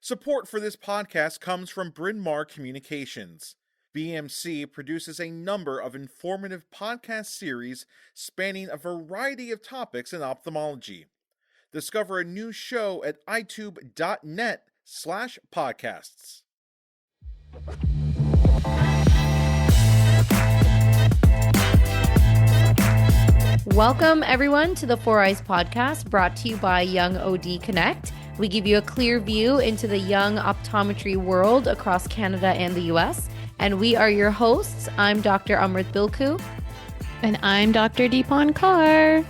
Support for this podcast comes from Bryn Mawr Communications. BMC produces a number of informative podcast series spanning a variety of topics in ophthalmology. Discover a new show at itube.net/podcasts. Welcome, everyone, to the Four Eyes podcast, brought to you by Young OD Connect. We give you a clear view into the young optometry world across Canada and the US. And we are your hosts. I'm Dr. Amrit Bilku. And I'm Dr. Deepon Carr.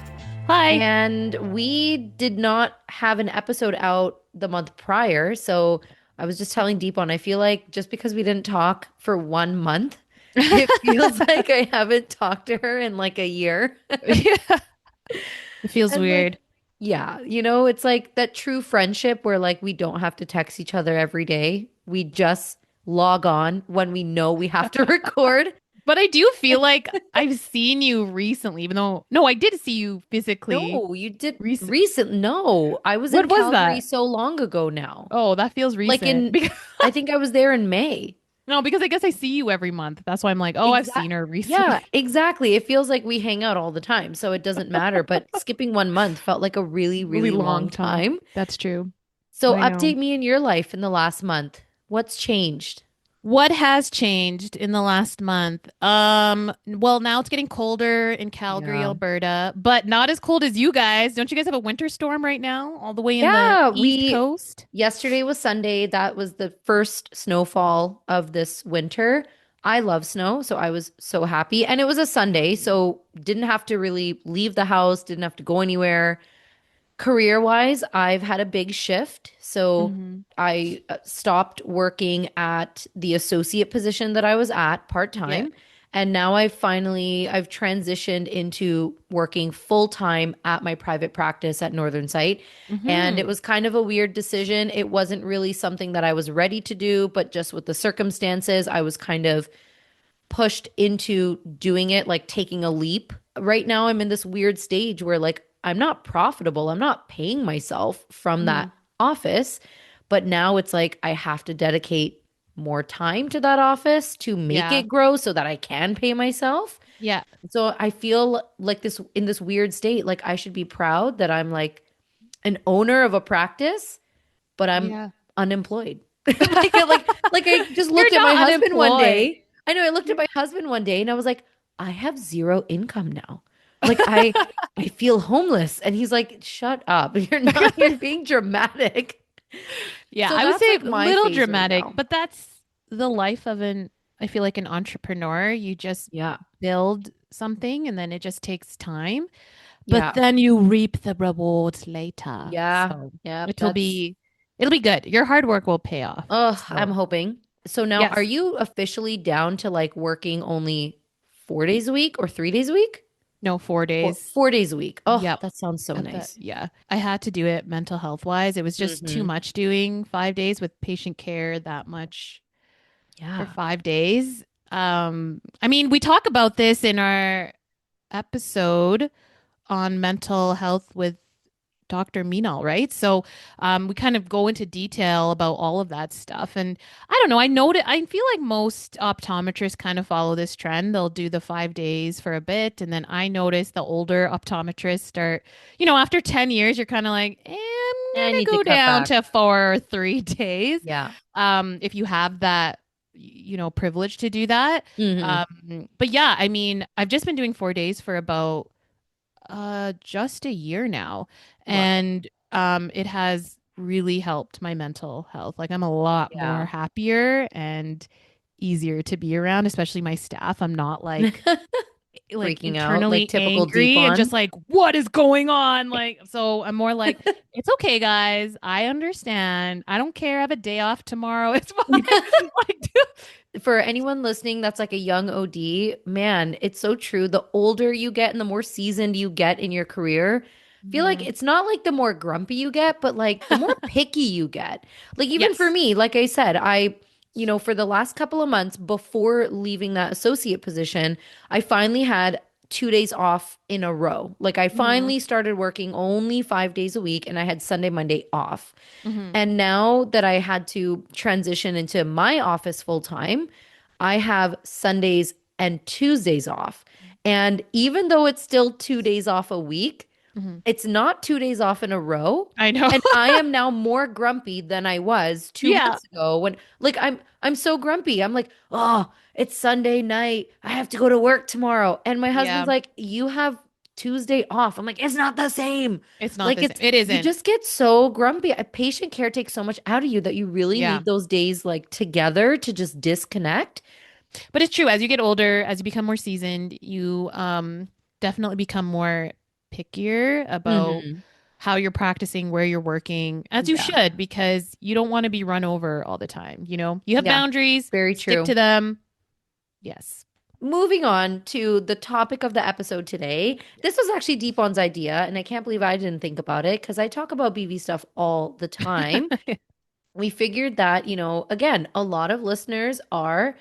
Hi. And we did not have an episode out the month prior. So I was just telling Deepon, I feel like just because we didn't talk for 1 month, it feels like I haven't talked to her in like a year. Yeah. It feels weird. Like, yeah. It's like that true friendship where like we don't have to text each other every day. We just log on when we know we have to record. But I do feel like I've seen you recently, even though, no, I did see you physically. No, you did recent. No, I was in Calgary so long ago now. Oh, that feels recent. Like I think I was there in May. No, because I guess I see you every month. That's why I'm like, oh, I've seen her recently. Yeah, exactly. It feels like we hang out all the time, so it doesn't matter. But skipping 1 month felt like a really, really long time. That's true. So update me in your life in the last month. What's changed? What has changed in the last month? Well, now it's getting colder in Calgary, Alberta, but not as cold as you guys. Don't you guys have a winter storm right now, all the way in the East Coast? Yesterday was Sunday. That was the first snowfall of this winter. I love snow, so I was so happy. And it was a Sunday, so didn't have to really leave the house, didn't have to go anywhere. Career-wise, I've had a big shift. So I stopped working at the associate position that I was at part-time. Yeah. And now I've transitioned into working full-time at my private practice at Northern Site. And it was kind of a weird decision. It wasn't really something that I was ready to do, but just with the circumstances, I was kind of pushed into doing it, like taking a leap. Right now, I'm in this weird stage where like I'm not profitable. I'm not paying myself from that office. But now it's like I have to dedicate more time to that office to make it grow so that I can pay myself. Yeah. So I feel like in this weird state, like I should be proud that I'm like an owner of a practice, but I'm unemployed. like I just looked at my husband one day. I know I looked at my husband one day and I was like, I have zero income now. Like I feel homeless. And he's like, shut up. You're being dramatic. Yeah, so I would say like a little dramatic, but that's the life of I feel like an entrepreneur. You just build something and then it just takes time. But then you reap the rewards later. Yeah. So it'll be good. Your hard work will pay off. Oh, so. I'm hoping. So now are you officially down to like working only 4 days a week or 3 days a week? No, 4 days. 4 days a week. Oh, that sounds so nice. I had to do it mental health wise. It was just too much doing 5 days with patient care that much for 5 days. I mean, we talk about this in our episode on mental health with Dr. Meenal, right? So we kind of go into detail about all of that stuff. And I don't know, I feel like most optometrists kind of follow this trend. They'll do the 5 days for a bit. And then I notice the older optometrists start, after 10 years, you're kind of like, I'm going to go down to 4 or 3 days. Yeah. If you have that, privilege to do that. But yeah, I mean, I've just been doing 4 days for about just a year now. And it has really helped my mental health. Like I'm a lot more happier and easier to be around, especially my staff. I'm not like freaking internally out, like typical angry Deepon. And just like, what is going on? Like, so I'm more like, it's okay, guys. I understand. I don't care. I have a day off tomorrow. It's fine. For anyone listening that's like a young OD, man, it's so true. The older you get and the more seasoned you get in your career, I feel like it's not like the more grumpy you get, but like the more picky you get. Like even for me, like I said, for the last couple of months before leaving that associate position, I finally had 2 days off in a row. Like I Mm-hmm. finally started working only 5 days a week and I had Sunday, Monday off. Mm-hmm. And now that I had to transition into my office full time, I have Sundays and Tuesdays off. And even though it's still 2 days off a week, Mm-hmm. it's not 2 days off in a row. I know. And I am now more grumpy than I was two Yeah. months ago when like I'm so grumpy. I'm like, oh, it's Sunday night. I have to go to work tomorrow. And my Yeah. husband's like, you have Tuesday off. I'm like, it's not the same. It's not Like the same. it's It you isn't. just get so grumpy. A patient care takes so much out of you that you really Yeah. need those days like together to just disconnect. But it's true. As you get older, as you become more seasoned, you definitely become more pickier about Hmm. how you're practicing, where you're working, as you Yeah. should, because you don't want to be run over all the time. You have Yeah. boundaries, Very stick true. to them. Yes. Moving on to the topic of the episode today. This was actually Deepon's idea, and I can't believe I didn't think about it because I talk about BV stuff all the time. We figured that, again, a lot of listeners are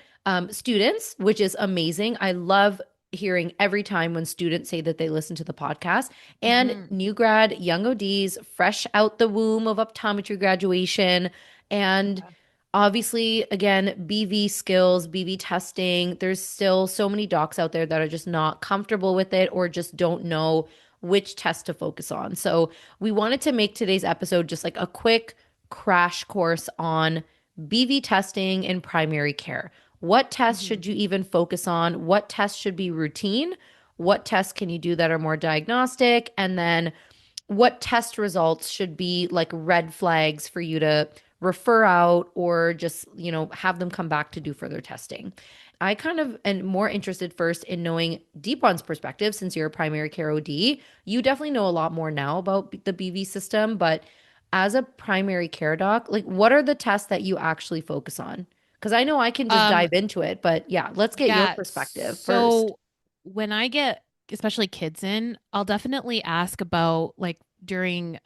students, which is amazing. I love hearing every time when students say that they listen to the podcast, and Hmm. new grad, young ODs, fresh out the womb of optometry graduation. And obviously, again, BV skills, BV testing. There's still so many docs out there that are just not comfortable with it or just don't know which test to focus on. So we wanted to make today's episode just like a quick crash course on BV testing in primary care. What tests Hmm. should you even focus on? What tests should be routine? What tests can you do that are more diagnostic? And then what test results should be like red flags for you to refer out or just, have them come back to do further testing. I kind of am more interested first in knowing Deepon's perspective since you're a primary care OD. You definitely know a lot more now about the BV system, but as a primary care doc, like what are the tests that you actually focus on? Because I know I can just Um, dive into it, but yeah, let's get your yeah. perspective first. So when I get especially kids in, I'll definitely ask about like during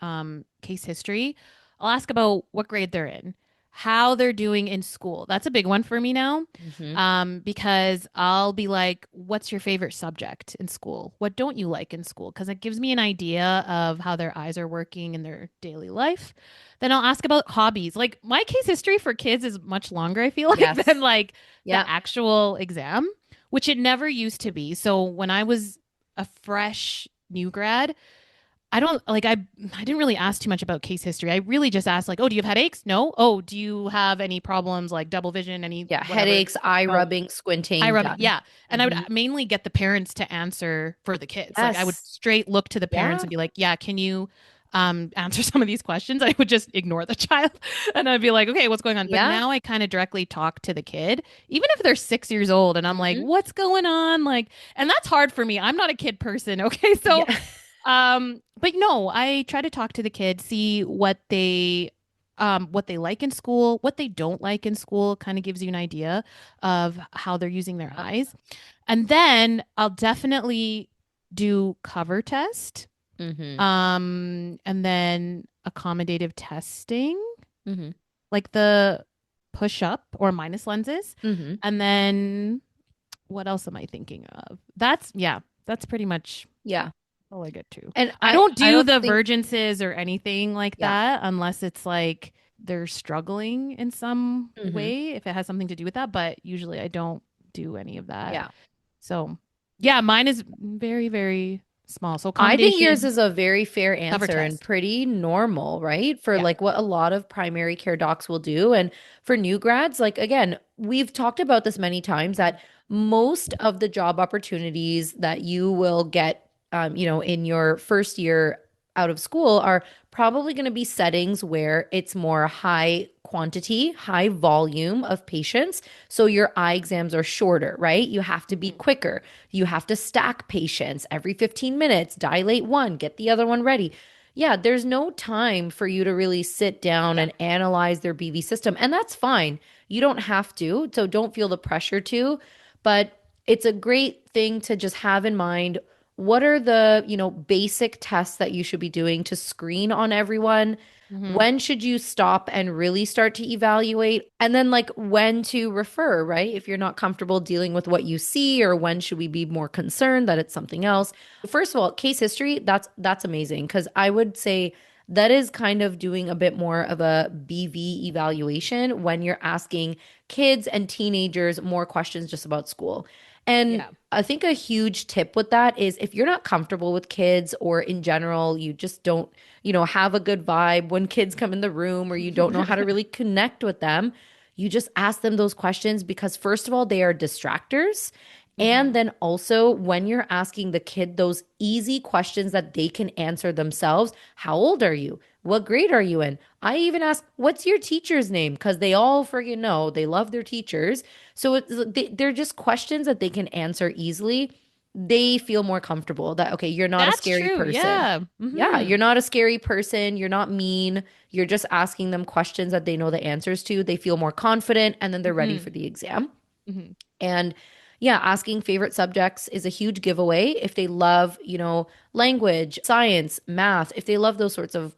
case history, I'll ask about what grade they're in, how they're doing in school. That's a big one for me now. Hmm. Because I'll be like, what's your favorite subject in school? What don't you like in school? Because it gives me an idea of how their eyes are working in their daily life. Then I'll ask about hobbies. Like my case history for kids is much longer, I feel like, than Yes. like the Yeah. actual exam, which it never used to be. So when I was a fresh new grad, I don't like I didn't really ask too much about case history. I really just asked like, "Oh, do you have headaches?" No. "Oh, do you have any problems like double vision, any Yeah. whatever?" Headaches, eye No. rubbing, Eye squinting, rubbing. done. Yeah. And I would Hmm. mainly get the parents to answer for the kids. Like I would Yes. straight look to the parents Yeah. and be like, "Yeah, can you answer some of these questions?" I would just ignore the child and I'd be like, "Okay, what's going on?" But Yeah. now I kind of directly talk to the kid, even if they're 6 years old, and I'm like, Hmm. "What's going on?" Like, and that's hard for me. I'm not a kid person. Okay. So Yeah. but no, I try to talk to the kids, see what they like in school, what they don't like in school, kind of gives you an idea of how they're using their eyes. And then I'll definitely do cover test, Hmm. and then accommodative testing, Hmm. like the push up or minus lenses. Hmm. And then what else am I thinking of? That's pretty much Yeah. all I get to. And I I don't I do don't the think virgences or anything like yeah. that unless it's like they're struggling in some Hmm. way, if it has something to do with that. But usually I don't do any of that. Yeah. So, yeah, mine is very, very small. So, I think yours accommodation, is a very fair cover answer and test. pretty normal, right? For Yeah. like what a lot of primary care docs will do. And for new grads, like again, we've talked about this many times that most of the job opportunities that you will get, in your first year out of school are probably going to be settings where it's more high quantity, high volume of patients. So your eye exams are shorter, right? You have to be Mhm. quicker. You have to stack patients every 15 minutes, dilate one, get the other one ready. Yeah, there's no time for you to really sit down Yeah. and analyze their BV system. And that's fine. You don't have to. So don't feel the pressure to. But it's a great thing to just have in mind. What are the, basic tests that you should be doing to screen on everyone? Hmm. When should you stop and really start to evaluate? And then, like, when to refer, right? If you're not comfortable dealing with what you see, or when should we be more concerned that it's something else? First of all, case history, that's amazing because I would say that is kind of doing a bit more of a BV evaluation when you're asking kids and teenagers more questions just about school. And Yeah. I think a huge tip with that is if you're not comfortable with kids or in general, you just don't, have a good vibe when kids come in the room or you don't know how to really connect with them, you just ask them those questions because, first of all, they are distractors. And Hmm. then also, when you're asking the kid those easy questions that they can answer themselves, how old are you? What grade are you in? I even ask, what's your teacher's name? Because they all friggin' know they love their teachers. So they're just questions that they can answer easily. They feel more comfortable that, okay, you're not a That's scary true. person. Yeah. Yeah, Hmm. you're not a scary person. You're not mean. You're just asking them questions that they know the answers to. They feel more confident and then they're ready Hmm. for the exam. Hmm. And yeah, asking favorite subjects is a huge giveaway. If they love, language, science, math, if they love those sorts of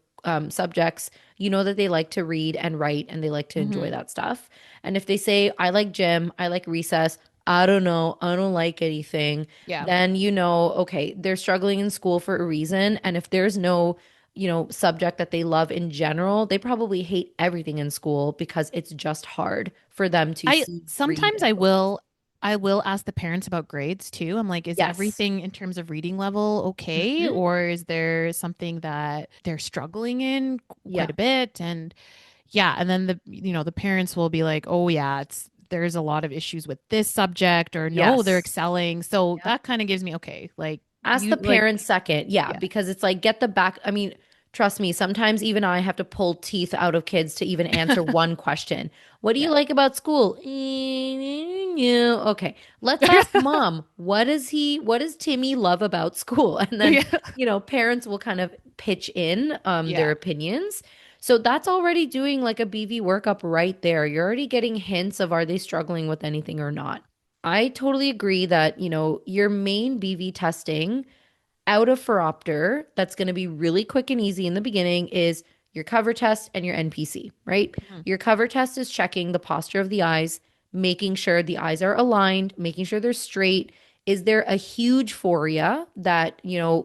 subjects, you know that they like to read and write and they like to enjoy Hmm. that stuff. And if they say, I like gym, I like recess, I don't know, I don't like anything, Yeah. then okay, they're struggling in school for a reason. And if there's no, subject that they love in general, they probably hate everything in school because it's just hard for them to I see, read, sometimes and focus. I will ask the parents about grades too. I'm like, is Yes. everything in terms of reading level okay? Hmm. Or is there something that they're struggling in quite Yeah. a bit? And yeah, and then the parents will be like, "Oh yeah, there's a lot of issues with this subject," or "No, they're Yes. excelling." So Yep. that kind of gives me okay, like Ask you the like parents second. Yeah, yeah. because it's like get the back. I mean, trust me, sometimes even I have to pull teeth out of kids to even answer one question. What do you Yeah. like about school? Yeah. Okay, let's ask mom. What does Timmy love about school? And then, Yeah. parents will kind of pitch in their Yeah. opinions. So that's already doing like a BV workup right there. You're already getting hints of are they struggling with anything or not. I totally agree that, your main BV testing out of Phoropter that's going to be really quick and easy in the beginning is your cover test and your NPC, right? Mhm. Your cover test is checking the posture of the eyes, making sure the eyes are aligned, making sure they're straight. Is there a huge phoria that,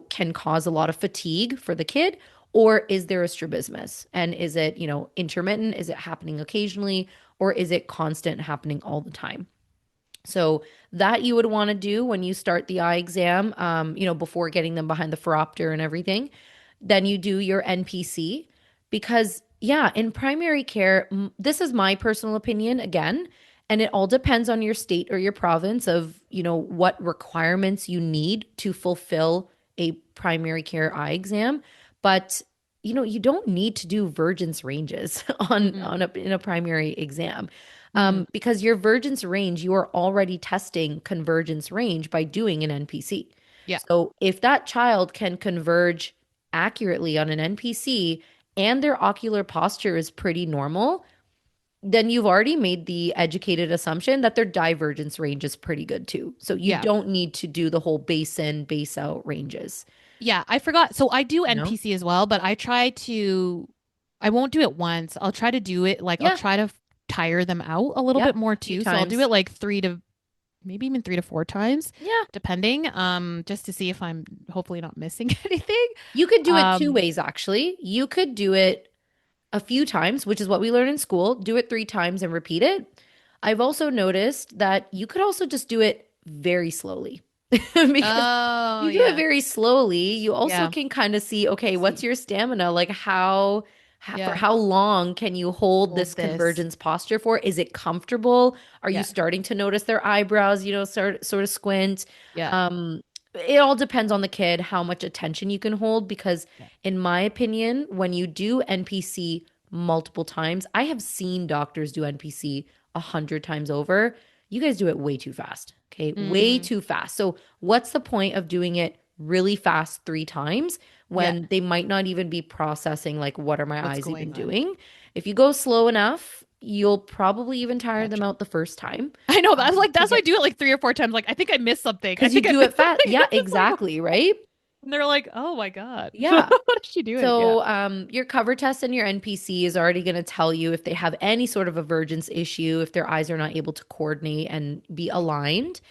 can cause a lot of fatigue for the kid? Or is there a strabismus? And is it, intermittent? Is it happening occasionally? Or is it constant happening all the time? So that you would want to do when you start the eye exam, before getting them behind the phoropter and everything. Then you do your NPC because, yeah, in primary care, this is my personal opinion again, and it all depends on your state or your province of, what requirements you need to fulfill a primary care eye exam. But, you don't need to do Virgins ranges Mhm. in a primary exam. Mhm. Because your vergence range, you are already testing convergence range by doing an NPC. Yeah. So if that child can converge accurately on an NPC and their ocular posture is pretty normal, then you've already made the educated assumption that their divergence range is pretty good too. So you Yeah. don't need to do the whole base in, base out ranges, Yeah, I forgot. So I do you know? NPC as well, but I won't do it once. I'll try to do it like I'll Yeah. try to tire them out a little bit Yep. more A few too. So I'll do times. it like maybe even 3 to 4 times, Yeah. depending, just to see if I'm hopefully not missing anything. You could do it two Um, ways, actually. You could do it a few times, which is what we learn in school. Do it 3 times and repeat it. I've also noticed that you could also just do it very slowly because oh you do it yeah. very slowly. You also Yeah. can kind of see, okay, what's See. your stamina? Like for Yeah. how long can you hold this Hold this. convergence posture for? Is it comfortable? Are you Yeah. starting to notice their eyebrows, sort of squint? Yeah. Um, it all depends on the kid, how much attention you can hold, because Yeah. in my opinion, when you do NPC multiple times, I have seen doctors do NPC 100 times over. You guys do it way too fast. Okay. Way Mm, too fast. So, what's the point of doing it really fast 3 times yeah. when they might not even be processing, like, what are my What's eyes even going on? doing? If you go slow enough, you'll probably even tire Catch them up. out the first time. I know that's To why I get do it like 3 or 4 times. Like I think I missed something. I because you think I do missed it fast. something. Yeah, It's like, exactly. Right. And they're like, oh my God, Yeah. what is she doing? Yeah. So, your cover test and your NPC is already going to tell you if they have any sort of avergence issue, if their eyes are not able to coordinate and be aligned.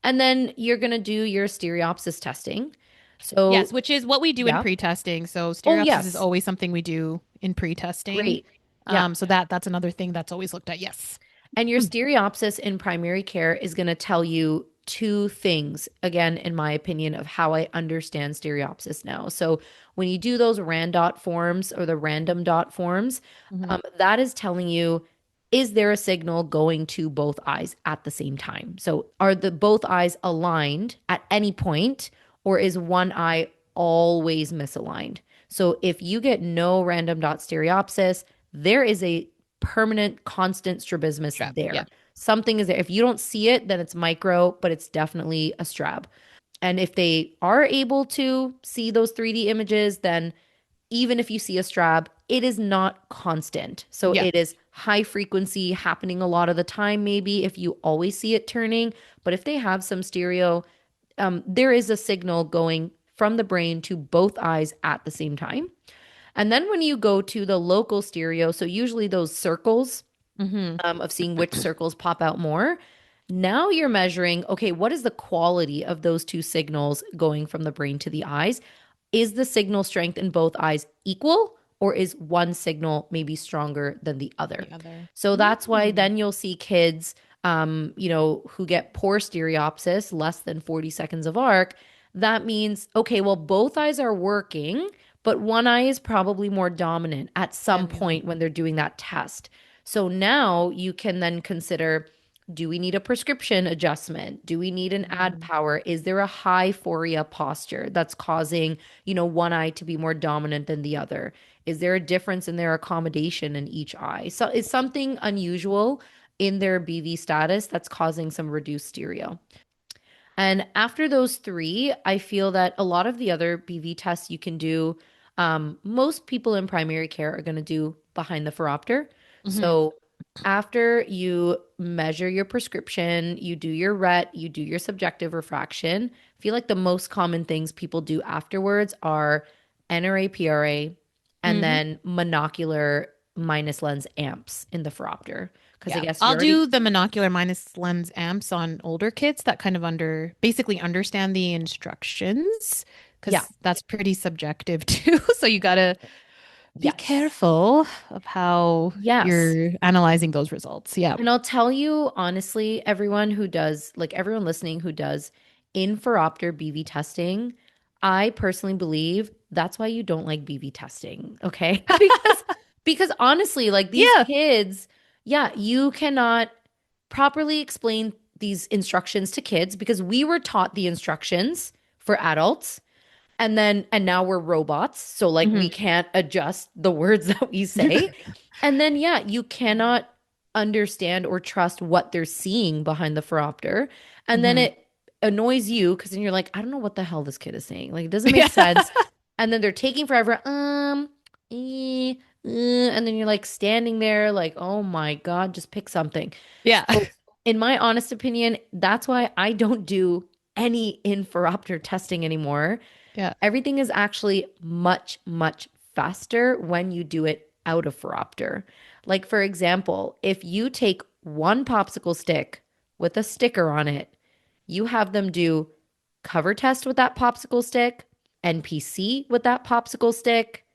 And then you're going to do your stereopsis testing. Yes, So, which is what we do in yeah. pre-testing. So Oh, stereopsis is yes. always something we do in pre-testing. Great. Yeah. So that's another thing that's always looked at. Yes. And your stereopsis in primary care is going to tell you two things, again, in my opinion, of how I understand stereopsis now. So when you do those RANDOT forms or the random dot forms, Mm-hmm. that is telling you, is there a signal going to both eyes at the same time? So are the both eyes aligned at any point, or is one eye always misaligned? So if you get no random dot stereopsis, there is a permanent, constant strabismus Strap. Yeah. there. Something is there. If you don't see it, then it's micro, but it's definitely a strab. And if they are able to see those 3D images, then even if you see a strab, it is not constant. So Yeah. it is high frequency happening a lot of the time, maybe if you always see it turning. But if they have some stereo, there is a signal going from the brain to both eyes at the same time. And then when you go to the local stereo, so usually those circles Mm-hmm. of seeing which circles pop out more, now you're measuring, okay, what is the quality of those two signals going from the brain to the eyes? Is the signal strength in both eyes equal, or is one signal maybe stronger than the other? The other. So that's why Mm. then you'll see kids, who get poor stereopsis, less than 40 seconds of arc. That means, okay, well, both eyes are working, but one eye is probably more dominant at some Than the other. point when they're doing that test. So now you can then consider, do we need a prescription adjustment? Do we need an ad Mm. power? Is there a high phoria posture that's causing, one eye to be more dominant than the other? Is there a difference in their accommodation in each eye? So is something unusual in their BV status that's causing some reduced stereo? And after those three, I feel that a lot of the other BV tests you can do, most people in primary care are going to do behind the phoropter. Mm-hmm. So after you measure your prescription, you do your RET, you do your subjective refraction. I feel like the most common things people do afterwards are NRA, PRA, and Mm-hmm. then monocular minus lens amps in the phoropter. Because I Yeah. guess you I'll already, do the monocular minus lens amps on older kids that kind of basically understand the instructions yeah, because that's pretty subjective too. So you gotta be yes, careful of how yes. you're analyzing those results. Yeah. And I'll tell you honestly, everyone who does, like everyone listening who does in-for-opter BV testing, I personally believe that's why you don't like BV testing, okay? Because honestly, like these Yeah. kids, yeah, you cannot properly explain these instructions to kids because we were taught the instructions for adults and now we're robots, so like we Hmm. can't adjust the words that we say. And then yeah, you cannot understand or trust what they're seeing behind the phoropter. And then Hmm. it annoys you because then you're like, I don't know what the hell this kid is saying. Like it doesn't make Yeah. sense. And then they're taking forever. And then you're like standing there like, oh my God, just pick something. Yeah. So in my honest opinion, that's why I don't do any in-phoropter testing anymore. Yeah. Everything is actually much, much faster when you do it out of phoropter. Like, for example, if you take one popsicle stick with a sticker on it, you have them do cover test with that popsicle stick, NPC with that popsicle stick,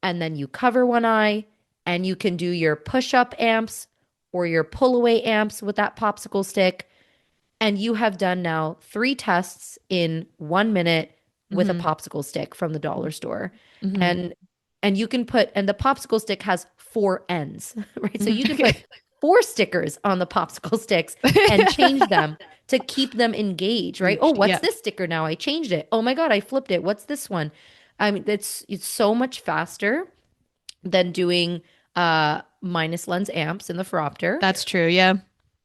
and then you cover one eye, and you can do your push up amps or your pull away amps with that popsicle stick. And you have done now three tests in 1 minute with a Hmm. popsicle stick from the dollar store. Hmm. And you can put, and the popsicle stick has four ends, right? So Hmm. you can put Okay. four stickers on the popsicle sticks and change them to keep them engaged, right? Oh, Reached. what's Yeah. this sticker now? I changed it. Oh my God, I flipped it. What's this one? I mean, it's so much faster than doing minus lens amps in the phoropter. That's true. Yeah.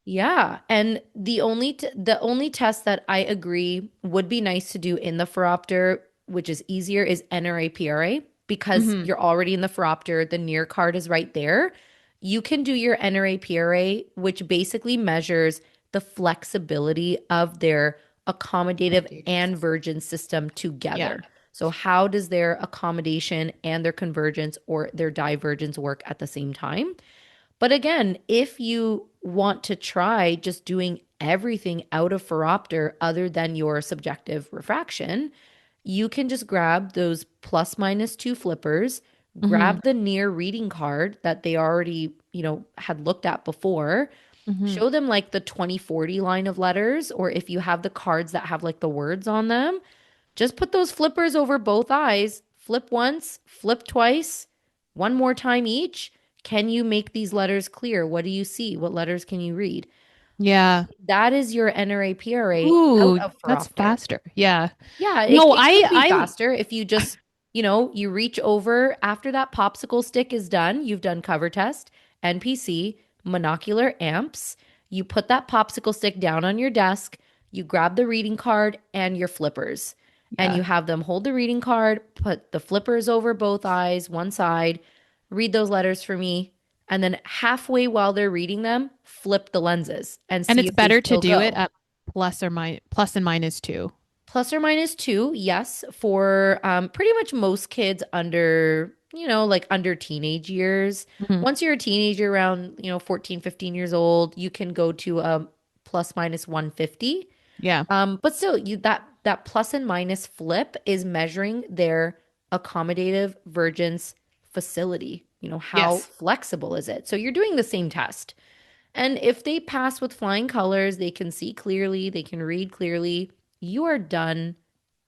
Yeah, and the only test that I agree would be nice to do in the phoropter, which is easier, is NRA PRA because Hmm. you're already in the phoropter. The near card is right there. You can do your NRA PRA, which basically measures the flexibility of their accommodative Accommodating and system. virgin system Yeah. together. So how does their accommodation and their convergence or their divergence work at the same time? But again, if you want to try just doing everything out of phoropter other than your subjective refraction, you can just grab those ±2 flippers, Mm-hmm. grab the near reading card that they already, had looked at before, Mm-hmm. show them like the 2040 line of letters, or if you have the cards that have like the words on them, just put those flippers over both eyes, flip once, flip twice, one more time each. Can you make these letters clear? What do you see? What letters can you read? Yeah. That is your NRA PRA out Ooh, of that's phoropter. faster. Yeah. Yeah, it, No, it could be faster if you just, you reach over after that popsicle stick is done. You've done cover test, NPC, monocular amps. You put that popsicle stick down on your desk. You grab the reading card and your flippers, and yeah. you have them hold the reading card, put the flippers over both eyes, one side, read those letters for me, and then halfway while they're reading them, flip the lenses and And see it's if they better to still do it go. at plus and minus two. ±2, yes, for pretty much most kids under, like under teenage years. Mhm. Once you're a teenager around, 14, 15 years old, you can go to a ±150. Yeah. But still, that plus and minus flip is measuring their accommodative vergence facility. How Yes. flexible is it? So you're doing the same test. And if they pass with flying colors, they can see clearly, they can read clearly, you are done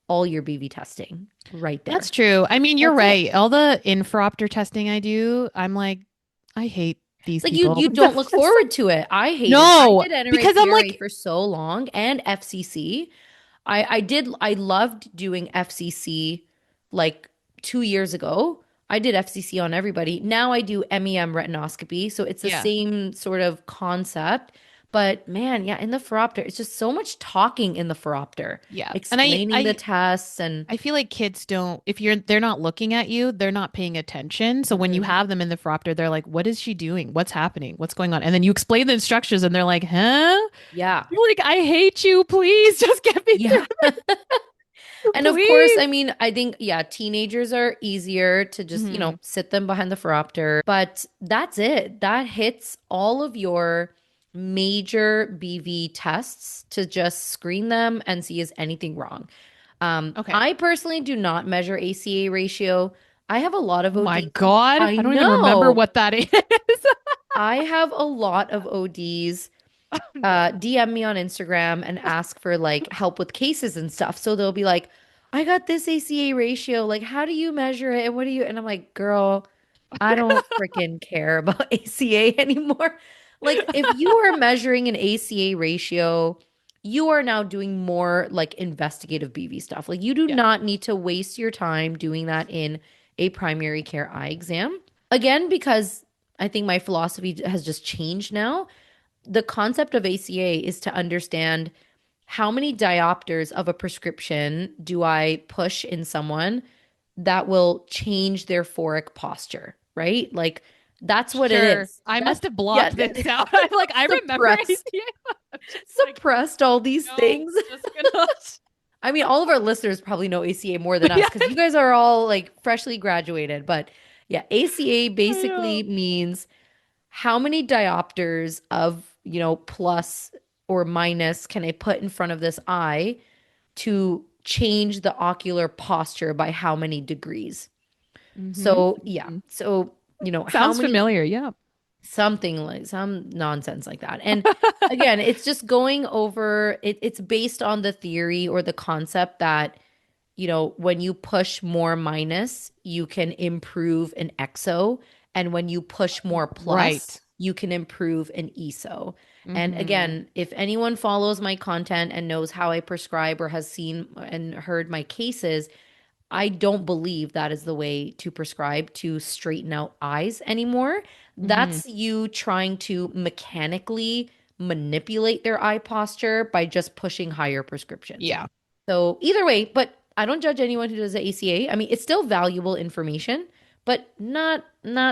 all your BV testing right That's there. true. I mean, you're That's it. right. All the infropter testing I do, I'm like, I hate these Like you people. you don't look forward to it. I hate it. I No, did NRA because I'm PRA like, for so long and FCC. I loved doing FCC like 2 years ago. I did FCC on everybody. Now I do MEM retinoscopy. So it's the yeah, same sort of concept. But man, yeah, in the phoropter, it's just so much talking in the phoropter, yeah. And explaining the tests and I feel like kids don't, if they're not looking at you, they're not paying attention. So when you Mhm. have them in the phoropter, they're like, what is she doing? What's happening? What's going on? And then you explain the instructions and they're like, huh? Yeah. You're like, I hate you. Please just get me through Yeah. it, And of course, please. I mean, I think, yeah, teenagers are easier to just, Hmm. sit them behind the phoropter. But that's it. That hits all of your major BV tests to just screen them and see is anything wrong. Okay. I personally do not measure ACA ratio. I have a lot of Oh my OD. God. I I don't even remember know. what that is. I have a lot of ODs No. DM me on Instagram and ask for like help with cases and stuff. So they'll be like, I got this ACA ratio. Like, how do you measure it? And what do you? And I'm like, girl, I don't freaking care about ACA anymore. Like, if you are measuring an ACA ratio, you are now doing more like investigative BV stuff. Like, you do Yeah. not need to waste your time doing that in a primary care eye exam. Again, because I think my philosophy has just changed now. The concept of ACA is to understand how many diopters of a prescription do I push in someone that will change their phoric posture, right? Like that's what it Sure. is. I That's must have yeah, blocked this out. I'm like, I remember suppressed ACA. I'm just like, suppressed all these no, things. just gonna. I mean, all of our listeners probably know ACA more than us Yeah, because you guys are all like freshly graduated. But yeah, ACA I basically know. means how many diopters of, plus or minus can I put in front of this eye to change the ocular posture by how many degrees? Mm-hmm. So, yeah. So, how Sounds many, familiar. Yeah. something like some nonsense like that. And again, it's just going over it's based on the theory or the concept that when you push more minus, you can improve an exo. And when you push more plus, Right. you can improve an ESO. And Mm-hmm. again, if anyone follows my content and knows how I prescribe or has seen and heard my cases, I don't believe that is the way to prescribe to straighten out eyes anymore. Mm-hmm. That's you trying to mechanically manipulate their eye posture by just pushing higher prescriptions. Yeah. So either way, but I don't judge anyone who does the ACA. I mean, it's still valuable information, but not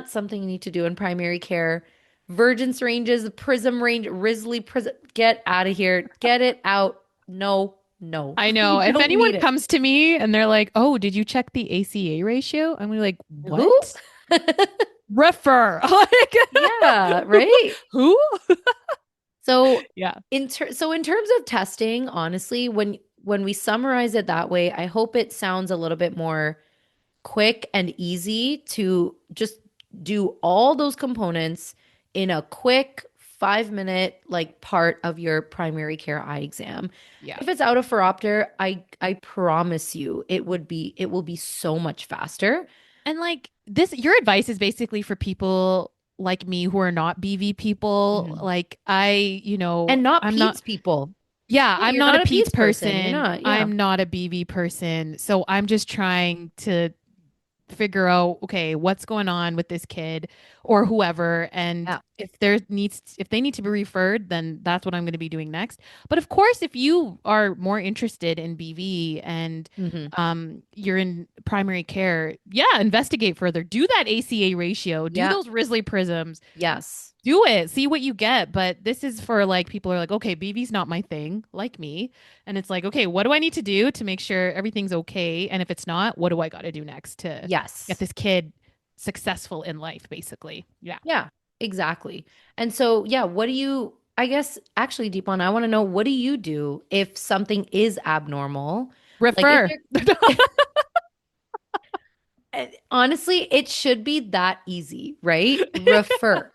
something you need to do in primary care. Vergence ranges, prism range, Risley prism, get out of here. Get it out. No, No, I know. you If don't anyone need it. comes to me and they're like, "Oh, did you check the ACA ratio?" I'm gonna be like, Who? "What? Refer." Like, Yeah, right. who? So Yeah. in terms of testing, honestly, when we summarize it that way, I hope it sounds a little bit more quick and easy to just do all those components in a quick 5 minute like part of your primary care eye exam. Yeah. If it's out of phoropter, I promise you it will be so much faster. And like this, your advice is basically for people like me who are not BV people. Mhm. Like And not I'm not, peds people. yeah, Yeah, I'm you're not a not a peds peds person. You're person. not. Yeah. I'm not a BV person. So I'm just trying to figure out, okay, what's going on with this kid or whoever, and Yeah. if they need to be referred, then that's what I'm going to be doing next. But of course, if you are more interested in BV and Hmm. you're in primary care, yeah, investigate further, do that ACA ratio, do Yeah. those Risley prisms, Yes. do it, see what you get. But this is for like people who are like, okay, BV's not my thing, like me. And it's like, okay, what do I need to do to make sure everything's okay? And if it's not, what do I got to do next to get Yes. this kid successful in life, basically? Yeah. Yeah, exactly. And so, yeah, what do you, I guess, actually, Deepon, I want to know what do you do if something is abnormal? Like, if Refer. you're, honestly, it should be that easy, right? Refer.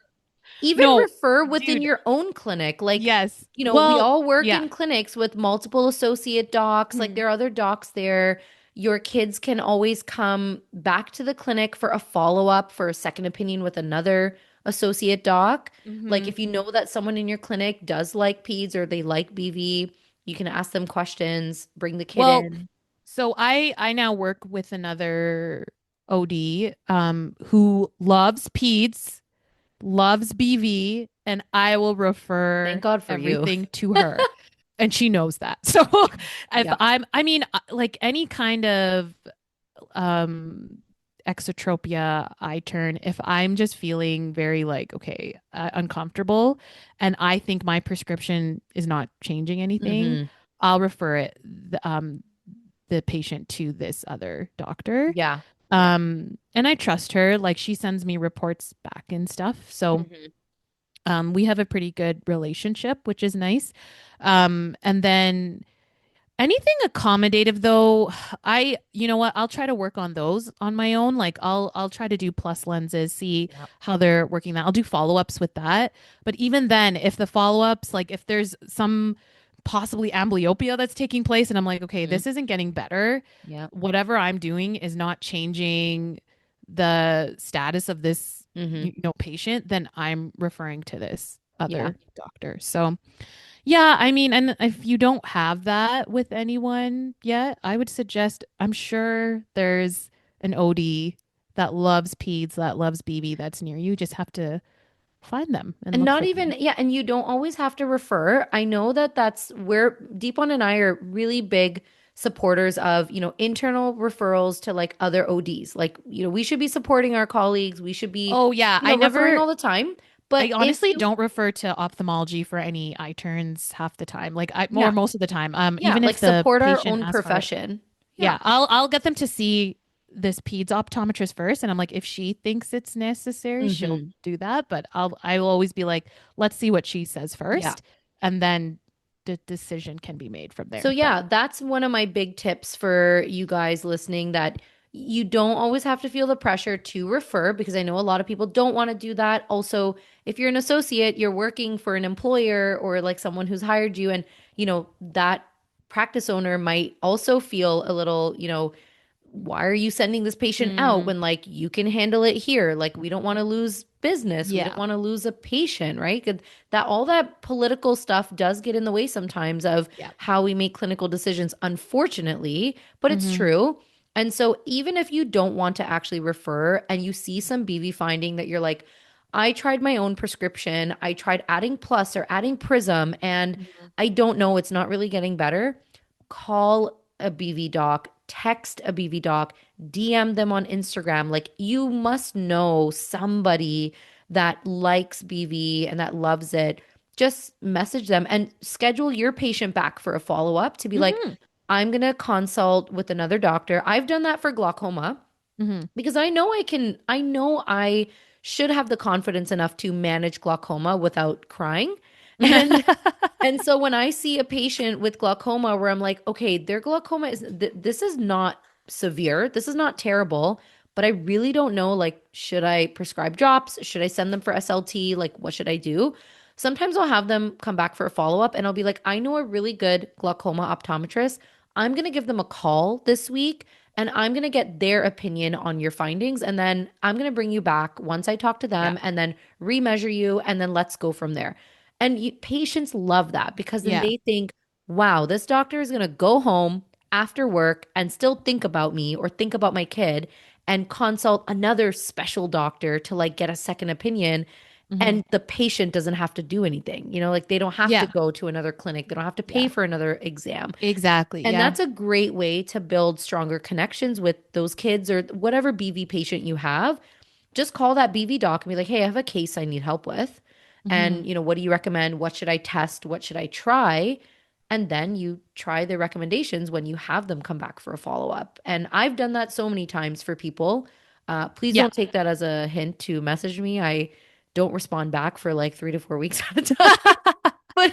Even No, refer within dude. your own clinic. Like, Yes. we Well, all work yeah. in clinics with multiple associate docs. Like, Mhm. there are other docs there. Your kids can always come back to the clinic for a follow-up for a second opinion with another associate doc. Like, Mhm. if you know that someone in your clinic does like peds or they like BV, you can ask them questions, bring the kid Well, in. so I now work with another OD who loves peds, loves BV, and I will Thank refer God for you. everything to her. And she knows that. So if Yeah. I mean, like any kind of um exotropia eye turn, if I'm just feeling very like, okay, uncomfortable, and I think my prescription is not changing anything, Hmm. I'll refer the patient to this other doctor. Yeah. Yeah. And I trust her. Like she sends me reports back and stuff. So Hmm. we have a pretty good relationship, which is nice. And then anything accommodative though, you know what, I'll try to work on those on my own. Like I'll try to do plus lenses, see Yeah. how they're working that. I'll do follow-ups with that. But even then, if the follow-ups, like if there's some possibly amblyopia that's taking place and I'm like, okay, Mhm. this isn't getting better, Yeah. whatever I'm doing is not changing the status of this Hmm. patient, then I'm referring to this Yeah. other doctor. So yeah, I mean, and if you don't have that with anyone yet, I would suggest, I'm sure there's an OD that loves peds, that loves BB that's near you. Just have to find them and And look not for even, them. yeah, and you don't always have to refer. I know that that's where Deepon and I are really big supporters of, internal referrals to like other ODs. Like, we should be supporting our colleagues. We should be, Oh, yeah. referring all the time. I But if honestly you, don't refer to ophthalmology for any eye turns half the time. Like yeah, most of the time. yeah, Even like if the support our patient own asks for it. profession. Yeah, Yeah. I'll get them to see this peds optometrist first, and I'm like, if she thinks it's necessary, she'll Hmm. do that. But I will always be like, let's see what she says Yeah. first, and then the decision can be made from So there. But yeah, that's one of my big tips for you guys listening that you don't always have to feel the pressure to refer because I know a lot of people don't want to do that. Also, if you're an associate, you're working for an employer or like someone who's hired you and that practice owner might also feel a little, why are you sending this patient out mm, when like you can handle it here? Like we don't want to lose business. We don't yeah, want to lose a patient, right? 'Cause that all that political stuff does get in the way sometimes of yeah, how we make clinical decisions, unfortunately, but it's hmm, true. And so even if you don't want to actually refer and you see some BV finding that you're like, I tried my own prescription, I tried adding plus or adding prism, and hmm, I don't know, it's not really getting better, call a BV doc, text a BV doc, DM them on Instagram. Like you must know somebody that likes BV and that loves it. just message them and schedule your patient back for a follow-up to be like, Hmm. I'm going to consult with another doctor. I've done that for glaucoma Hmm. because I know I should have the confidence enough to manage glaucoma without crying. And and so when I see a patient with glaucoma where I'm like, okay, their glaucoma this is not severe. This is not terrible, but I really don't know, like, should I prescribe drops? Should I send them for SLT? Like, what should I do? Sometimes I'll have them come back for a follow-up and I'll be like, I know a really good glaucoma optometrist. I'm going to give them a call this week and I'm going to get their opinion on your findings. And then I'm going to bring you back once I talk to Yeah. them and then remeasure you. And then let's go from there. And patients love that because then Yeah. they think, wow, this doctor is going to go home after work and still think about me or think about my kid and consult another special doctor to like get a second opinion. Hmm. And the patient doesn't have to do anything. Like they don't have to Yeah. go to another clinic. They don't have to pay Yeah. for another exam. Exactly. And Yeah. that's a great way to build stronger connections with those kids or whatever BV patient you have. Just call that BV doc and be like, hey, I have a case I need help with. Hmm. And, what do you recommend? What should I test? What should I try? And then you try the recommendations when you have them come back for a follow up. And I've done that so many times for people. Please Yeah. don't take that as a hint to message me. I don't respond back for like 3 to 4 weeks at a time. But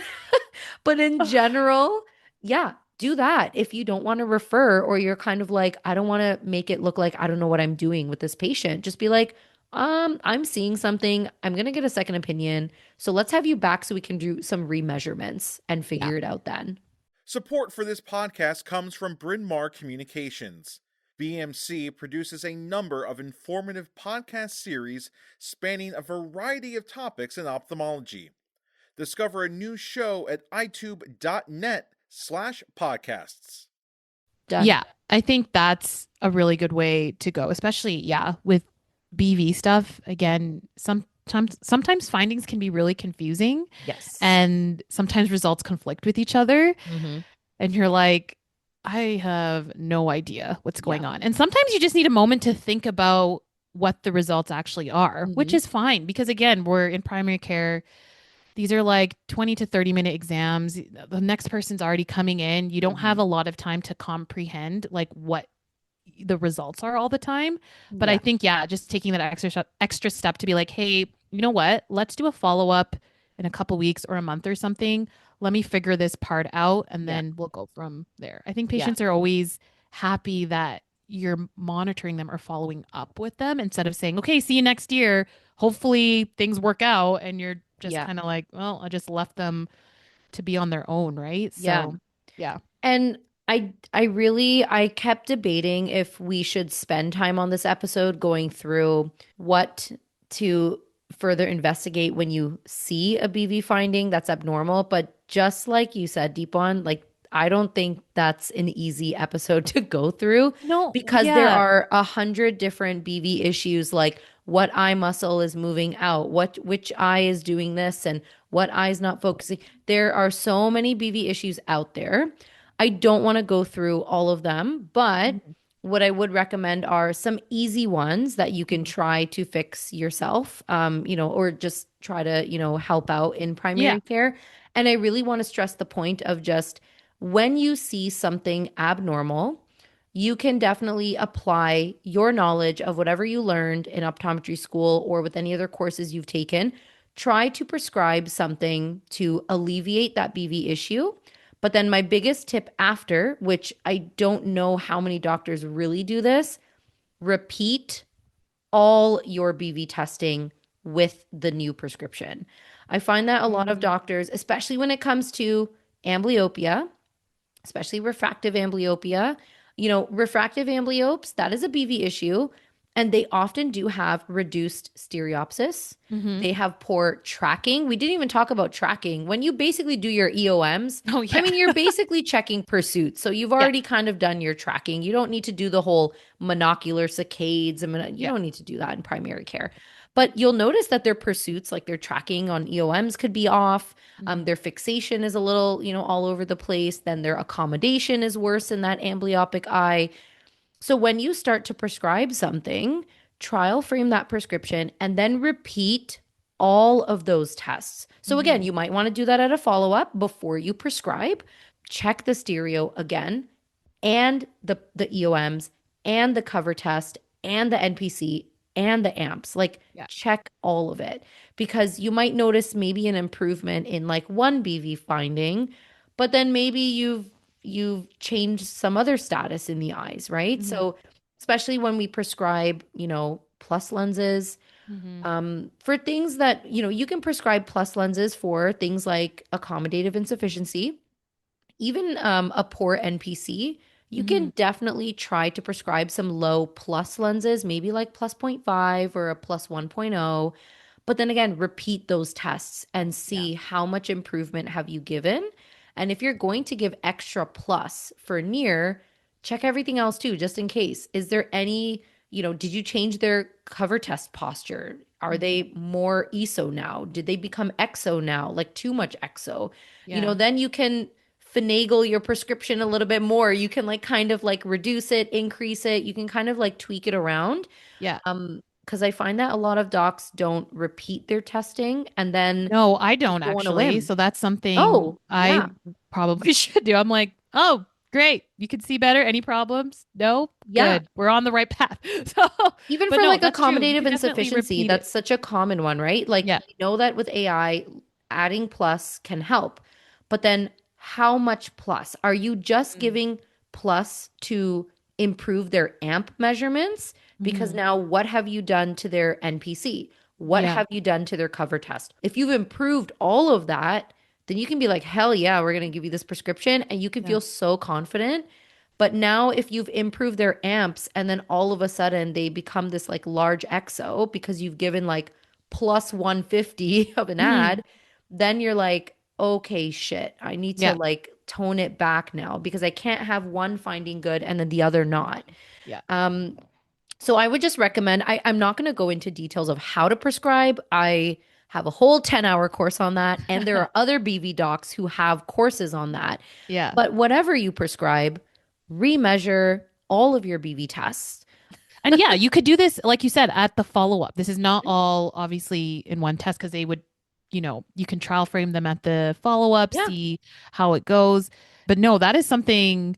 but in general, yeah, do that. If you don't want to refer or you're kind of like, I don't want to make it look like I don't know what I'm doing with this patient, just be like, I'm seeing something. I'm going to get a second opinion. So let's have you back so we can do some remeasurements and Yeah. figure it out then. Support for this podcast comes from Bryn Mawr Communications. BMC produces a number of informative podcast series spanning a variety of topics in ophthalmology. Discover a new show at itube.net/podcasts. Done. Yeah. I think that's a really good way to go, especially, yeah, with BV stuff. Again, sometimes findings can be really confusing Yes. and sometimes results conflict with each other. Mm-hmm. And you're like, I have no idea what's Yeah. going on. And sometimes you just need a moment to think about what the results actually are, which Mm-hmm. is fine because again, we're in primary care. These are like 20 to 30-minute exams. The next person's already coming in. You don't Mm-hmm. have a lot of time to comprehend like what the results are all the time. But I Yeah. think, yeah, just taking that extra step to be like, hey, you know what? Let's do a follow up in a couple weeks or a month or something. Let me figure this part out and Yeah. then we'll go from there. I think Yeah. patients are always happy that you're monitoring them or following up with them instead of saying, okay, see you next year. Hopefully things work out. And you're just Yeah. kind of like, well, I just left them to be on their own. Right. Yeah. So, yeah. And I kept debating if we should spend time on this episode going through what to further investigate when you see a BV finding that's abnormal. But just like you said, Deepon, like I don't think that's an easy episode to go through No, because there yeah. are 100 different BV issues, like what eye muscle is moving out, which eye is doing this, and what eye is not focusing. There are so many BV issues out there. I don't want to go through all of them, but Mhm. what I would recommend are some easy ones that you can Mhm. try to fix yourself, or just try to, help out in Yeah. primary care. And I really want to stress the point of just when you see something abnormal, you can definitely apply your knowledge of whatever you learned in optometry school or with any other courses you've taken. Try to prescribe something to alleviate that BV issue. But then my biggest tip after, which I don't know how many doctors really do this, repeat all your BV testing with the new prescription. I find that a lot of Mm. doctors, especially when it comes to amblyopia, especially refractive amblyopia. Refractive amblyopes, that is a BV issue. And they often do have reduced stereopsis. Mhm. They have poor tracking. We didn't even talk about tracking. When you basically do your EOMs, Oh I yeah. mean, you're basically checking pursuits. So you've Yeah. already kind of done your tracking. You don't need to do the whole monocular saccades. You Yeah. don't need to do that in primary care. But you'll notice that their pursuits, like their tracking on EOMs, could be off. Mhm. Their fixation is a little, all over the place. Then their accommodation is worse in that amblyopic eye. So when you start to prescribe something, trial frame that prescription and then repeat all of those tests. So again, Hmm. you might want to do that at a follow-up before you prescribe. Check the stereo again and the EOMs and the cover test and the NPC and the amps. Like Yeah. check all of it because you might notice maybe an improvement in like one BV finding, but then maybe you've changed some other status in the eyes, right? Hmm. So especially when we prescribe, plus lenses, Hmm. for things that, you can prescribe plus lenses for things like accommodative insufficiency, even a poor NPC. You Hmm. can definitely try to prescribe some low plus lenses, maybe like plus 0.5 or a plus 1.0. But then again, repeat those tests and Yeah. see how much improvement have you given. And if you're going to give extra plus for near, check everything else too, just in case. Is there any, did you change their cover test posture? Are Hmm. they more ESO now? Did they become EXO now? Like too much EXO? Yeah. Then you can finagle your prescription a little bit more. You can like kind of like reduce it, increase it. You can kind of like tweak it around. Yeah. Because I find that a lot of docs don't repeat their testing and then No, I just don't go on a actually. whim. So that's something Oh, I yeah. probably should do. I'm like, oh, great. You can see better. Any problems? No? Yeah. Good. We're on the right path. So, Even but for no, like that's true. You accommodative could definitely insufficiency, repeat it. that's such a common one, right? Like Yeah. we know that with AI, adding plus can help. But then how much plus? Are you just giving plus to improve their amp measurements? Because Mm-hmm. now what have you done to their NPC? What Yeah. have you done to their cover test? If you've improved all of that, then you can be like, hell yeah, we're going to give you this prescription. And you can Yeah. feel so confident. But now, if you've improved their amps and then all of a sudden they become this like large EXO because you've given like plus 150 of an Hmm. ad, then you're like, okay, shit, I need to Yeah. like tone it back now because I can't have one finding good and then the other not. Yeah. Um, so I would just recommend, I'm not going to go into details of how to prescribe. I have a whole 10-hour course on that. And there are other BV docs who have courses on that. Yeah. But whatever you prescribe, remeasure all of your BV tests. And yeah, you could do this, like you said, at the follow up. This is not all obviously in one test because they would, you can trial frame them at the follow up, Yeah. see how it goes. But no, that is something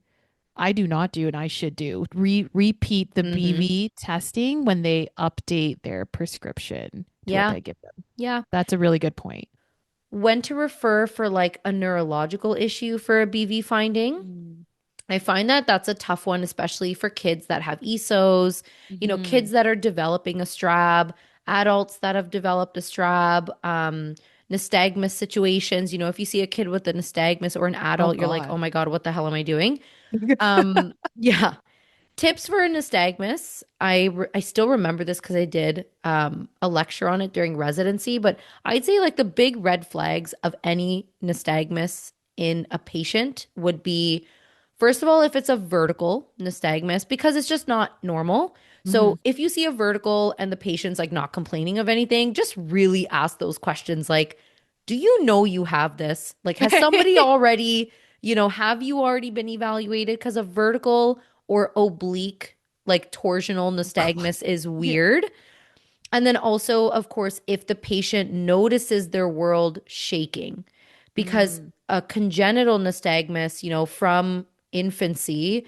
I do not do and I should do. Repeat the Hmm. BV testing when they update their prescription to what Yeah. they give them. Yeah. That's a really good point. When to refer for like a neurological issue for a BV finding. Mm. I find that that's a tough one, especially for kids that have ESOs, Hmm. kids that are developing a strab, adults that have developed a strab, nystagmus situations. If you see a kid with a nystagmus or an Oh adult, you're like, oh God. my God, what the hell am I doing? Yeah. Tips for nystagmus. I still remember this because I did a lecture on it during residency, but I'd say like the big red flags of any nystagmus in a patient would be, first of all, if it's a vertical nystagmus, because it's just not normal. Hmm. So if you see a vertical and the patient's like not complaining of anything, just really ask those questions like, do you know you have this? Like, has somebody already, have you already been evaluated? Because a vertical or oblique, like torsional nystagmus is Yeah. weird. And then also, of course, if the patient notices their world shaking, because Mm. a congenital nystagmus, from infancy,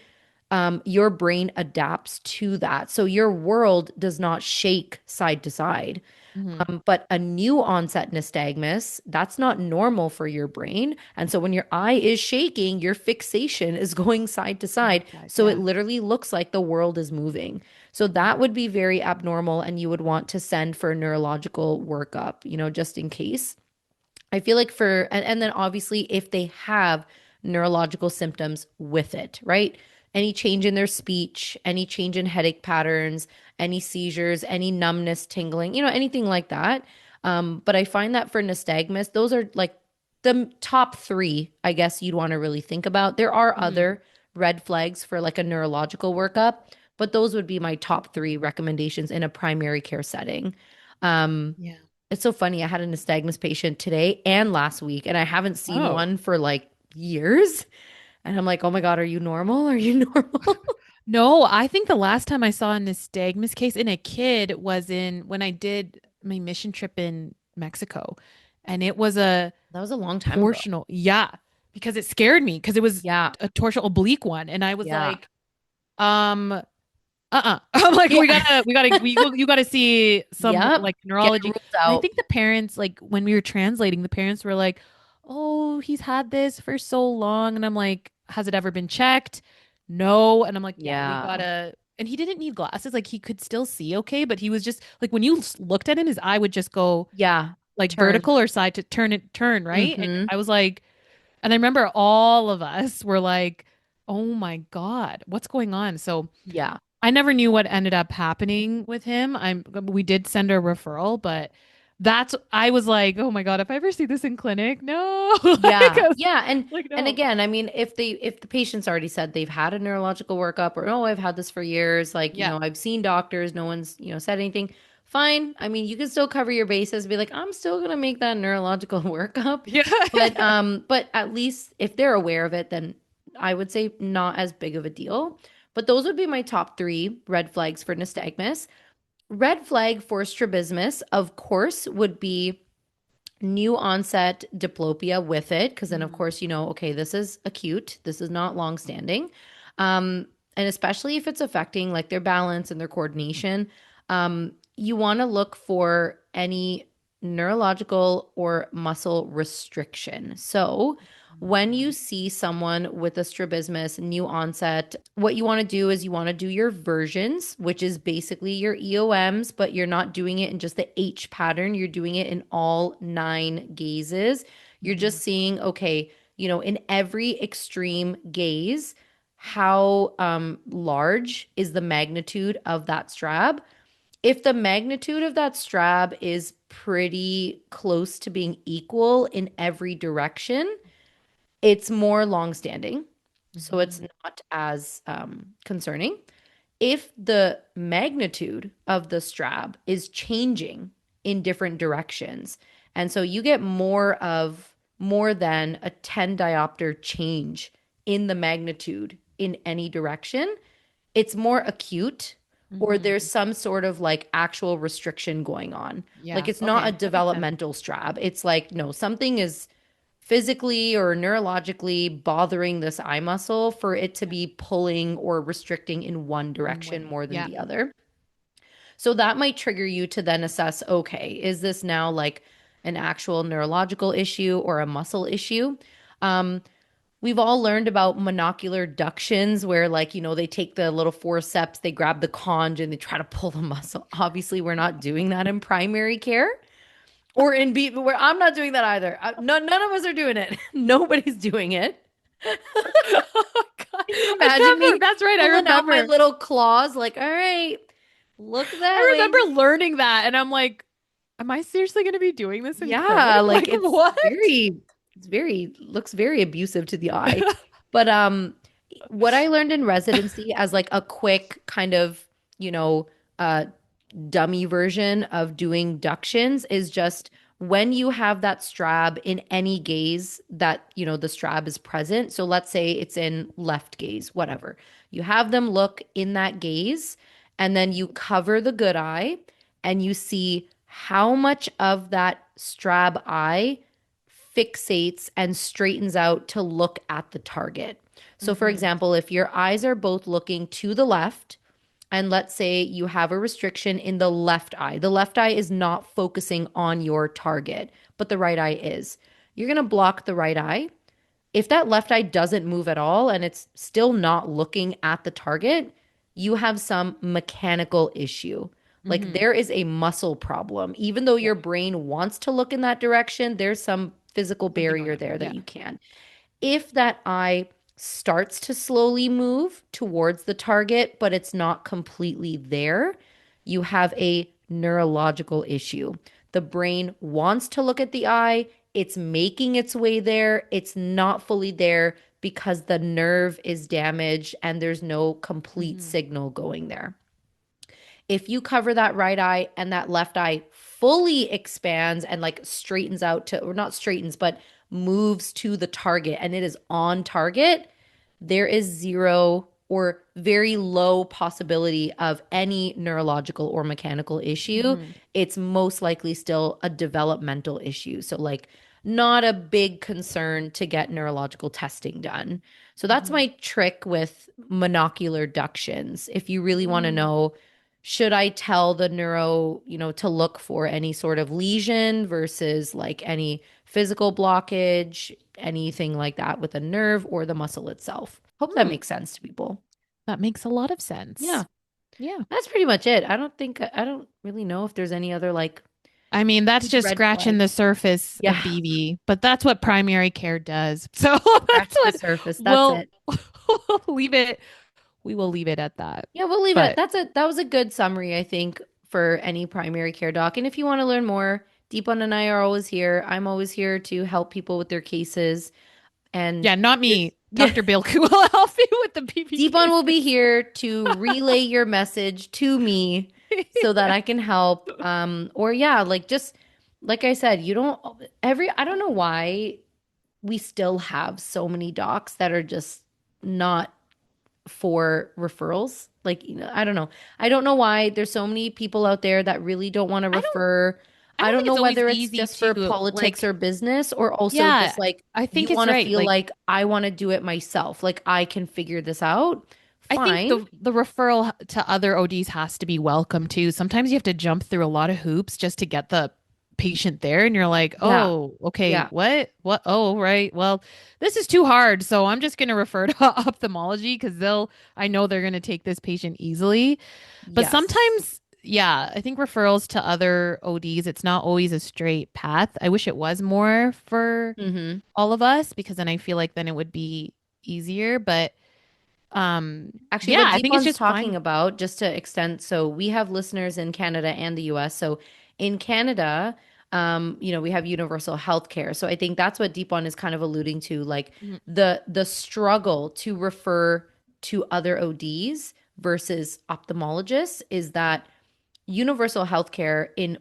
your brain adapts to that. So your world does not shake side to side. Hmm. But a new onset nystagmus, that's not normal for your brain. And so when your eye is shaking, your fixation is going side to side. So it Yeah. literally looks like the world is moving. So that would be very abnormal. And you would want to send for a neurological workup, just in case. I feel like and then obviously if they have neurological symptoms with it, right? Any change in their speech, any change in headache patterns, any seizures, any numbness, tingling, anything like that. But I find that for nystagmus, those are like the top three, I guess you'd want to really think about. There are Hmm. other red flags for like a neurological workup, but those would be my top three recommendations in a primary care setting. Um, Yeah. it's so funny. I had a nystagmus patient today and last week, and I haven't seen Oh. one for like years. And I'm like, oh my God, are you normal? Are you normal? No, I think the last time I saw a nystagmus case in a kid was in when I did my mission trip in Mexico. And it was a That was a long time ago. torsional. Yeah. Because it scared me because it was Yeah. a torsional oblique one. And I was Yeah. like, um, I'm like, Yeah. you gotta see some Yep. like Get it neurology. ruled And I out. think the parents, like when we were translating, the parents were like, "Oh, he's had this for so long," and I'm like, "Has it ever been checked?" No, and I'm like, "Yeah, we Yeah. gotta." And he didn't need glasses; like he could still see okay, but he was just like when you looked at him, his eye would just go Yeah. like Turn. vertical or side to turn right. And Mm-hmm. I was like, and I remember all of us were like, "Oh my God, what's going on?" So. Yeah. I never knew what ended up happening with him. We did send a referral, but I was like, oh my God, if I ever see this in clinic, no. Like, Yeah. Yeah. And no. again, I mean, if the patient's already said they've had a neurological workup or oh, I've had this for years, like, Yeah. I've seen doctors, no one's, said anything, fine. I mean, you can still cover your bases, be like, I'm still gonna make that neurological workup. Yeah. But at least if they're aware of it, then I would say not as big of a deal. But those would be my top three red flags for nystagmus. Red flag for strabismus, of course, would be new onset diplopia with it, because then of Mhm. course okay, this is acute, this is not long standing. And especially if it's affecting like their balance and their coordination, you want to look for any neurological or muscle restriction. So when you see someone with a strabismus, new onset, what you want to do is you want to do your versions, which is basically your EOMs, but you're not doing it in just the H pattern. You're doing it in all 9 gazes. You're Mhm. just seeing, okay, in every extreme gaze, how large is the magnitude of that strab? If the magnitude of that strab is pretty close to being equal in every direction, it's more long-standing, so it's Mhm. not as concerning. If the magnitude of the strab is changing in different directions, and so you get more than a 10 diopter change in the magnitude in any direction, it's more acute, or there's Mhm. some sort of like actual restriction going on. Like Yeah. it's not a Okay. That makes sense. developmental strab. It's like, no, something is physically or neurologically bothering this eye muscle for it to Yeah. be pulling or restricting in one One direction way. more than Yeah. the other. So that might trigger you to then assess, okay, is this now like an actual neurological issue or a muscle issue? Um, We've all learned about monocular ductions where like, they take the little forceps, they grab the conj and they try to pull the muscle. Obviously, we're not doing that in primary care or in B where I'm not doing that either. None of us are doing it. Nobody's doing it. Oh God. Can you I imagine can't me believe that's right. I pulling out my remember. little claws like, all right, look that I way. remember learning that and I'm like, am I seriously going to be doing this in clinic? Yeah, like Like what? it's very looks very abusive to the eye. But what I learned in residency as like a quick kind of, you know, uh dummy version of doing ductions is just when you have that strab in any gaze that, the strab is present. So let's say it's in left gaze, whatever. You have them look in that gaze and then you cover the good eye and you see how much of that strab eye fixates and straightens out to look at the target. So, for Hmm. example, if your eyes are both looking to the left, and let's say you have a restriction in the left eye is not focusing on your target, but the right eye is. You're going to block the right eye. If that left eye doesn't move at all and it's still not looking at the target, you have some mechanical issue. Like Hmm. there is a muscle problem. Even though Yeah. your brain wants to look in that direction, there's some physical Something going barrier on. there that Yeah. you can. If that eye starts to slowly move towards the target, but it's not completely there, you have a neurological issue. The brain wants to look at the eye, it's making its way there, it's not fully there because the nerve is damaged and there's no complete Hmm. signal going there. If you cover that right eye and that left eye fully expands and like straightens out to, or not straightens, but moves to the target and it is on target, there is zero or very low possibility of any neurological or mechanical issue, it's most likely still a developmental issue. So like not a big concern to get neurological testing done. So that's my trick with monocular ductions. If you really want to know, should I tell the neuro, to look for any sort of lesion versus like any physical blockage, anything like that with a nerve or the muscle itself? Hope that makes sense to people. That makes a lot of sense. Yeah. Yeah. That's pretty much it. I don't really know if there's any other like I mean, that's just red scratching flags. the surface Yeah. of BV, but that's what primary care does. So Scratch that's the what surface. That's it. we'll leave it. We will leave it at that. Yeah, we'll leave it. But That was a good summary, I think, for any primary care doc. And if you want to learn more, Deepon and I are always here. I'm always here to help people with their cases. And yeah, not me. Yeah. Dr. Bilku will help you with the BV. Deepon will be here to relay your message to me so that I can help. Or yeah, like just like I said, I don't know why we still have so many docs that are just not for referrals. Like, I don't know. I don't know why there's so many people out there that really don't want to refer. I don't think know it's always whether it's easy just for to, politics like- or business, or also Yeah, just like I think you it's want to right, feel like- like I want to do it myself. Like I can figure this out. I Fine. think the referral to other ODs has to be welcome too. Sometimes you have to jump through a lot of hoops just to get the patient there, and you're like, Yeah. oh, okay, Yeah. what? Oh, right. Well, this is too hard, so I'm just going to refer to ophthalmology because I know they're going to take this patient easily. But Yes. sometimes, yeah, I think referrals to other ODs, it's not always a straight path. I wish it was more for Mm-hmm. all of us, because then I feel like then it would be easier. But Actually, yeah, what I think it's Deepon's just talking fine. about, just to extend, so we have listeners in Canada and the US. So in Canada, we have universal health care. So I think that's what Deepon is kind of alluding to, like Mhm. the struggle to refer to other ODs versus ophthalmologists is that universal healthcare in,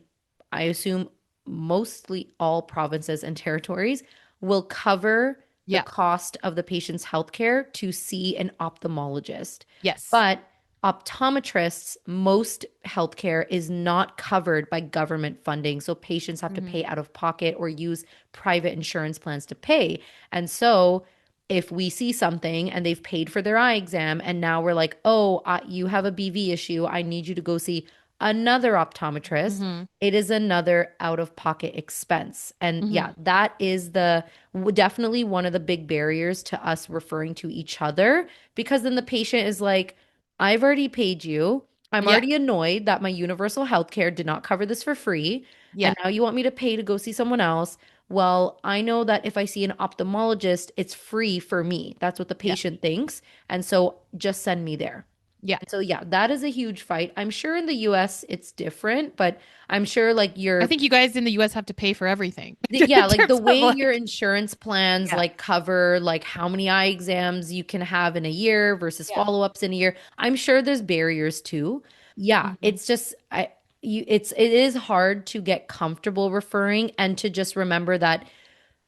I assume, mostly all provinces and territories will cover the Yeah. cost of the patient's healthcare to see an ophthalmologist. Yes. But optometrists, most healthcare is not covered by government funding. So patients have to pay out of pocket or use private insurance plans to pay. And so if we see something and they've paid for their eye exam and now we're like, oh, you have a BV issue, I need you to go see another optometrist, it is another out-of-pocket expense. And yeah, that is definitely one of the big barriers to us referring to each other, because then the patient is like, I've already paid you. I'm Yeah. already annoyed that my universal healthcare did not cover this for free. Yeah. And now you want me to pay to go see someone else. Well, I know that if I see an ophthalmologist, it's free for me. That's what the patient thinks. And so just send me there. Yeah. So yeah, that is a huge fight. I'm sure in the US it's different, but I'm sure like I think you guys in the US have to pay for everything. yeah, In like the terms of, way like- your insurance plans Yeah. like cover like how many eye exams you can have in a year versus follow-ups in a year. I'm sure there's barriers too. Yeah, it's just it is hard to get comfortable referring and to just remember that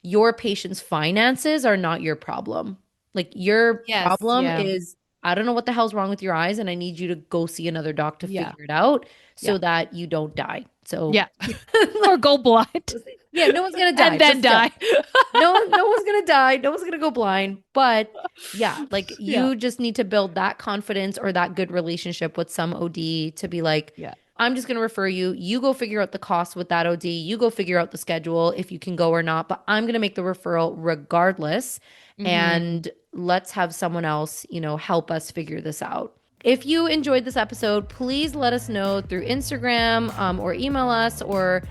your patient's finances are not your problem. Like your Yes, problem yeah. is, I don't know what the hell's wrong with your eyes, and I need you to go see another doc to Yeah. figure it out so Yeah. that you don't die. So Yeah. Or go blind. yeah, no one's gonna die. And then Just die. no one's gonna die. No one's gonna go blind. But yeah, like you just need to build that confidence or that good relationship with some OD to be like, Yeah. I'm just gonna refer you. You go figure out the cost with that OD. You go figure out the schedule if you can go or not. But I'm gonna make the referral regardless. And let's have someone else, help us figure this out. If you enjoyed this episode, please let us know through Instagram or email us, or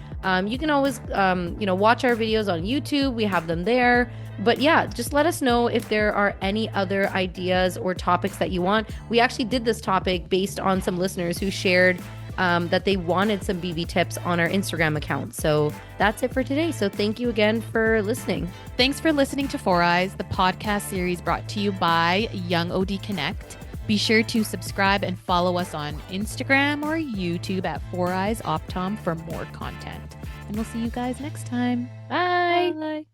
you can always, watch our videos on YouTube. We have them there. But yeah, just let us know if there are any other ideas or topics that you want. We actually did this topic based on some listeners who shared that they wanted some BB tips on our Instagram account. So that's it for today. So thank you again for listening. Thanks for listening to Four Eyes, the podcast series brought to you by Young OD Connect. Be sure to subscribe and follow us on Instagram or YouTube at Four Eyes Optom for more content. And we'll see you guys next time. Bye. Bye.